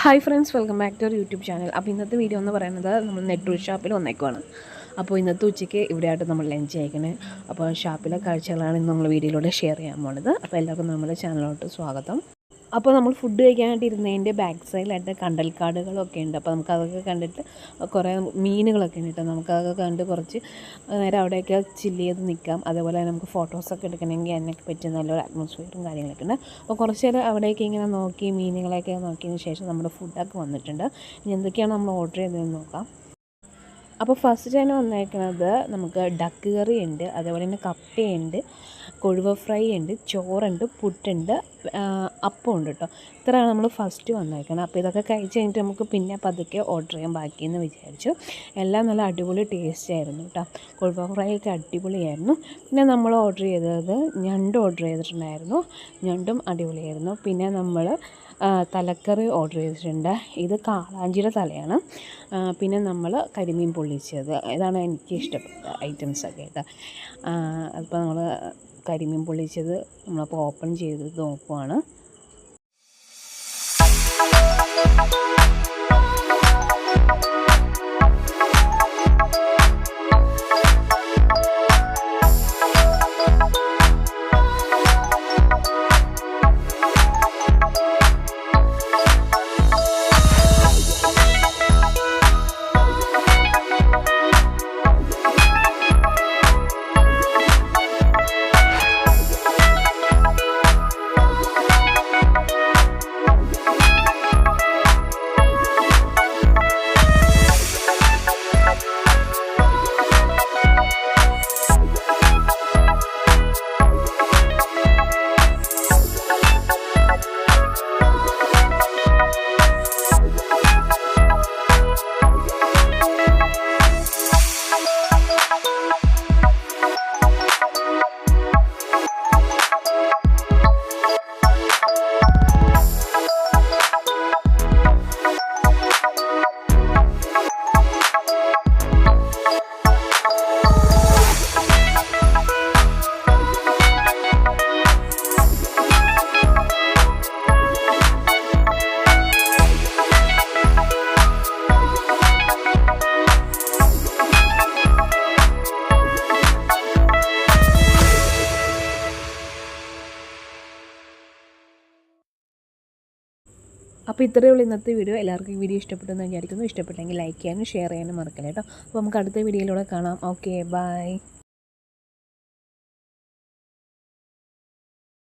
Hi friends, welcome back to our YouTube channel. അപ്പോൾ ഇന്നത്തെ video എന്ന് പറയുന്നത് നമ്മൾ നെറ്റ്വർക്ക് ഷോപ്പിൽ വന്നേക്കുവാണ്. അപ്പോൾ ഇന്നത്തെ ഉച്ചയ്ക്ക് ഇവിടെയായിട്ട് നമ്മൾ ലഞ്ച് കഴിക്കണേ. അപ്പോൾ ഷോപ്പിലെ കാഴ്ചകളാണ് ഇന്ന് നമ്മൾ വീഡിയോയിലൂടെ ഷെയർ ചെയ്യാൻ പോകുന്നത്. അപ്പോൾ എല്ലാവർക്കും നമ്മുടെ ചാനലിലോട്ട് സ്വാഗതം. അപ്പോൾ നമ്മൾ ഫുഡ് കഴിക്കാനായിട്ട് ഇരുന്നതിൻ്റെ ബാക്ക് സൈഡിലായിട്ട് കണ്ടൽക്കാടുകളൊക്കെ ഉണ്ട്. അപ്പോൾ നമുക്കതൊക്കെ കണ്ടിട്ട് കുറേ മീനുകളൊക്കെ ഉണ്ട് കേട്ടോ. നമുക്കതൊക്കെ കണ്ട് കുറച്ച് നേരം അവിടെയൊക്കെ ചില്ല് ചെയ്ത് നിൽക്കാം. അതേപോലെ നമുക്ക് ഫോട്ടോസൊക്കെ എടുക്കണമെങ്കിൽ അതിനൊക്കെ പറ്റിയ നല്ലൊരു അറ്റ്മോസ്ഫിയറും കാര്യങ്ങളൊക്കെ ഉണ്ട്. അപ്പോൾ കുറച്ച് നേരം അവിടേക്ക് ഇങ്ങനെ നോക്കി മീനുകളെയൊക്കെ നോക്കിയതിന് ശേഷം നമ്മുടെ ഫുഡൊക്കെ വന്നിട്ടുണ്ട്. ഇനി എന്തൊക്കെയാണ് നമ്മൾ ഓർഡർ ചെയ്തതെന്ന് നോക്കാം. അപ്പോൾ ഫസ്റ്റ് തന്നെ വന്നേക്കുന്നത് നമുക്ക് ഡക്ക് കറി ഉണ്ട്, അതേപോലെ തന്നെ കപ്പയുണ്ട്, കൊഴുവ ഫ്രൈ ഉണ്ട്, ചോറുണ്ട്, പുട്ടുണ്ട്, അപ്പം ഉണ്ട് കേട്ടോ. ഇത്രയാണ് നമ്മൾ ഫസ്റ്റ് വന്നേക്കുന്നത്. അപ്പോൾ ഇതൊക്കെ കഴിച്ച് കഴിഞ്ഞിട്ട് നമുക്ക് പിന്നെ പതുക്കെ ഓർഡർ ചെയ്യാൻ ബാക്കിയെന്ന് വിചാരിച്ചു. എല്ലാം നല്ല അടിപൊളി ടേസ്റ്റ് ആയിരുന്നു കേട്ടോ. കൊഴുവ ഫ്രൈ ഒക്കെ അടിപൊളിയായിരുന്നു. പിന്നെ നമ്മൾ ഓർഡർ ചെയ്തത് ഞണ്ട് ഓർഡർ ചെയ്തിട്ടുണ്ടായിരുന്നു. ഞണ്ടും അടിപൊളിയായിരുന്നു. പിന്നെ നമ്മൾ തലക്കറി ഓർഡർ ചെയ്തിട്ടുണ്ട്. ഇത് കാളാഞ്ചിയുടെ തലയാണ്. പിന്നെ നമ്മൾ കരിമീൻ പൊള്ളിച്ചത്, ഇതാണ് എനിക്ക് ഇഷ്ടപ്പെട്ട ഐറ്റംസൊക്കെ കേട്ടോ. അപ്പോൾ നമ്മൾ കരിമീൻ പൊള്ളിച്ചത് നമ്മളപ്പോൾ ഓപ്പൺ ചെയ്ത് നോക്കുവാണ്. അപ്പോൾ ഇത്രയേ ഉള്ളൂ ഇന്നത്തെ വീഡിയോ. എല്ലാവർക്കും ഈ വീഡിയോ ഇഷ്ടപ്പെട്ടെന്ന് വിചാരിക്കുന്നു. ഇഷ്ടപ്പെട്ടെങ്കിൽ ലൈക്ക് ചെയ്യാനും ഷെയർ ചെയ്യാനും മറക്കല്ലേ കേട്ടോ. അപ്പോൾ നമുക്ക് അടുത്ത വീഡിയോയിലൂടെ കാണാം. Okay, by.